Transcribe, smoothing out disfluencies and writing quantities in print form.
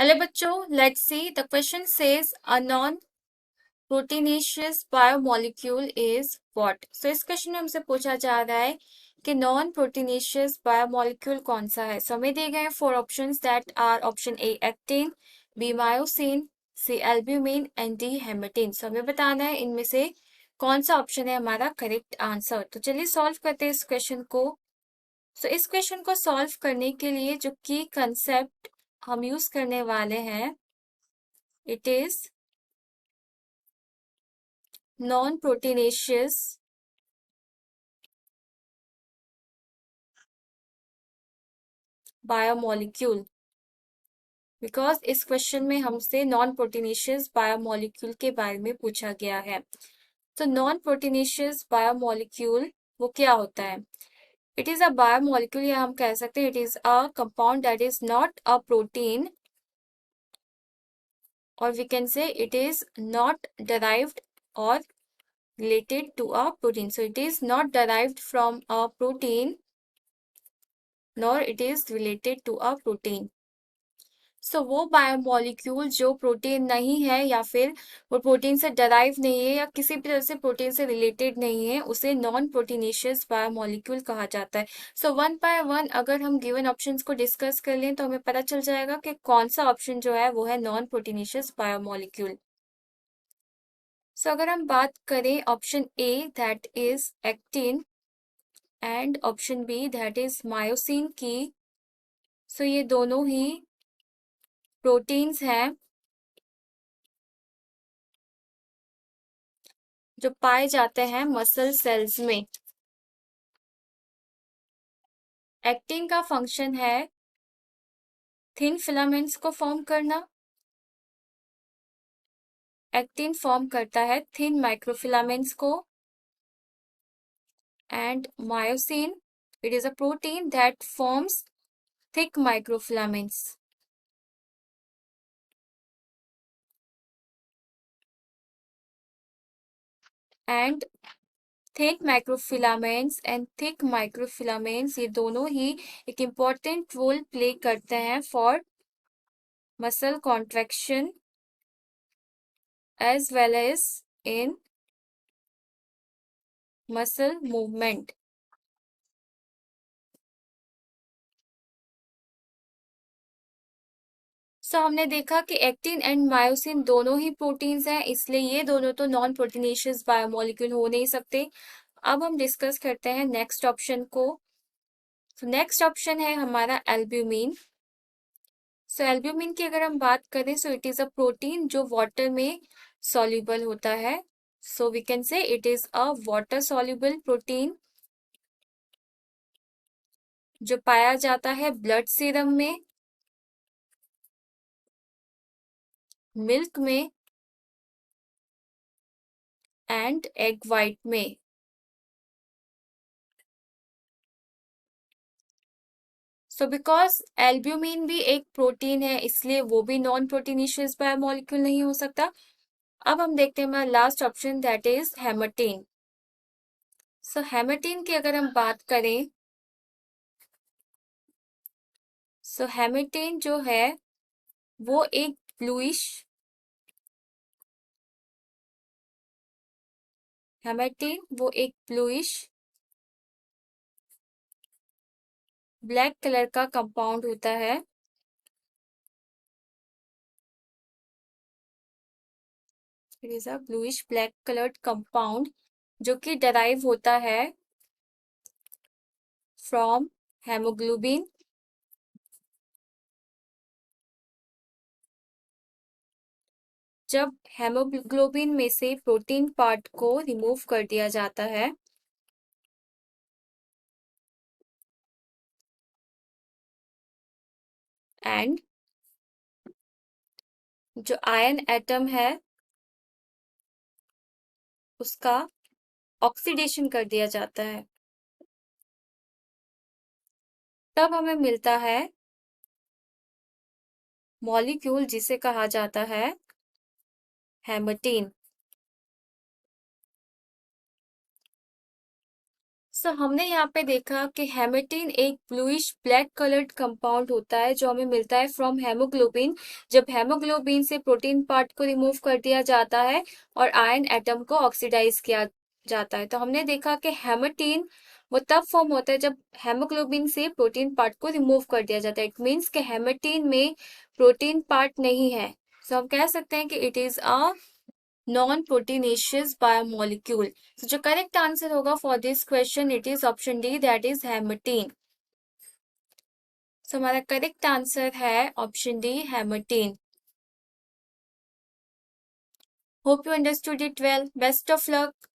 Hello बच्चों, let's see the question says a non proteinaceous biomolecule is what. So इस question में हमसे पूछा जा रहा है कि नॉन प्रोटीनेशियस बायोमोलिक्यूल कौन सा है। सो हमें दिए गए हैं four options that are option A actin, B myosin, C albumin and D hematin. So हमें बताना है इनमें से कौन सा ऑप्शन है हमारा करेक्ट आंसर। तो चलिए सॉल्व करते हैं इस क्वेश्चन को। सो इस क्वेश्चन को सॉल्व करने के लिए जो की कंसेप्ट हम यूज करने वाले हैं, it is non-proteinaceous biomolecule. Because इस क्वेश्चन में हमसे नॉन प्रोटीनेशियस बायोमोलिक्यूल के बारे में पूछा गया है। तो नॉन प्रोटीनेशियस बायोमोलिक्यूल वो क्या होता है? इट इज अ बायोमोलिक्यूल, या हम कह सकते हैं it is a compound that is not a protein, और we can say it is not derived or related to a protein. So it is not derived from a protein nor it is related to a protein. सो वो biomolecule जो protein नहीं है, या फिर वो protein से derive नहीं है, या किसी भी तरह से प्रोटीन से रिलेटेड नहीं है, उसे नॉन प्रोटीनेशियस बायोमोलिक्यूल कहा जाता है। सो वन बाय वन अगर हम गिवन ऑप्शंस को डिस्कस कर लें तो हमें पता चल जाएगा कि कौन सा ऑप्शन जो है वो है नॉन प्रोटीनेशियस बायोमोलिक्यूल। सो अगर हम बात करें option A that is actin and option B that is myosin की, सो ये दोनों ही प्रोटीन्स हैं जो पाए जाते हैं मसल सेल्स में। एक्टिन का फंक्शन है थिन फिलामेंट्स को फॉर्म करना। एक्टिन फॉर्म करता है थिन माइक्रोफिलामेंट्स को। And myosin, it is a protein that forms thick microfilaments. And thick microfilaments and thick microfilaments ये दोनों ही एक इम्पॉर्टेंट रोल प्ले करते हैं for muscle contraction as well as in muscle movement. हमने देखा कि एक्टिन एंड मायोसिन दोनों ही प्रोटीन्स हैं, इसलिए ये दोनों तो नॉन प्रोटीनेशियस बायोमोलिक्यूल हो नहीं सकते। अब हम डिस्कस करते हैं नेक्स्ट ऑप्शन को। नेक्स्ट ऑप्शन है हमारा एल्ब्यूमिन। एल्ब्यूमिन की अगर हम बात करें इट इज अ प्रोटीन जो वाटर में सॉल्युबल होता है। We can say it is a water soluble protein जो पाया जाता है ब्लड सीरम में, मिल्क में एंड एग वाइट में। बिकॉज एल्ब्यूमिन भी एक प्रोटीन है, इसलिए वो भी नॉन प्रोटीनेशियस बायोमोलिक्यूल नहीं हो सकता। अब हम देखते हैं हमारा लास्ट ऑप्शन दैट इज हेमेटिन। हेमेटिन की अगर हम बात करें हेमेटिन जो है वो एक ब्लूइश ब्लैक कलर का कंपाउंड होता है। It is a bluish black coloured compound जो कि डराइव होता है फ्रॉम हेमोग्लोबिन। जब हेमोग्लोबिन में से प्रोटीन पार्ट को रिमूव कर दिया जाता है एंड जो आयन एटम है उसका ऑक्सीडेशन कर दिया जाता है, तब हमें मिलता है मॉलिक्यूल जिसे कहा जाता है हेमेटिन। हमने यहाँ पे देखा कि हेमेटिन एक ब्लूइश ब्लैक कलर्ड कंपाउंड होता है जो हमें मिलता है फ्रॉम हेमोग्लोबिन, जब हेमोग्लोबिन से प्रोटीन पार्ट को रिमूव कर दिया जाता है और आयरन एटम को ऑक्सीडाइज किया जाता है। तो हमने देखा कि हेमेटिन वो तब फॉर्म होता है जब हेमोग्लोबिन से प्रोटीन पार्ट को रिमूव कर दिया जाता है। इट मीन्स कि हेमेटिन में प्रोटीन पार्ट नहीं है। हम कह सकते हैं कि it is a non proteinaceous biomolecule. तो जो करेक्ट आंसर होगा for this question it is option D, that is hematin. हमारा करेक्ट आंसर है option D, hematin. Hope you understood it well. Best of luck.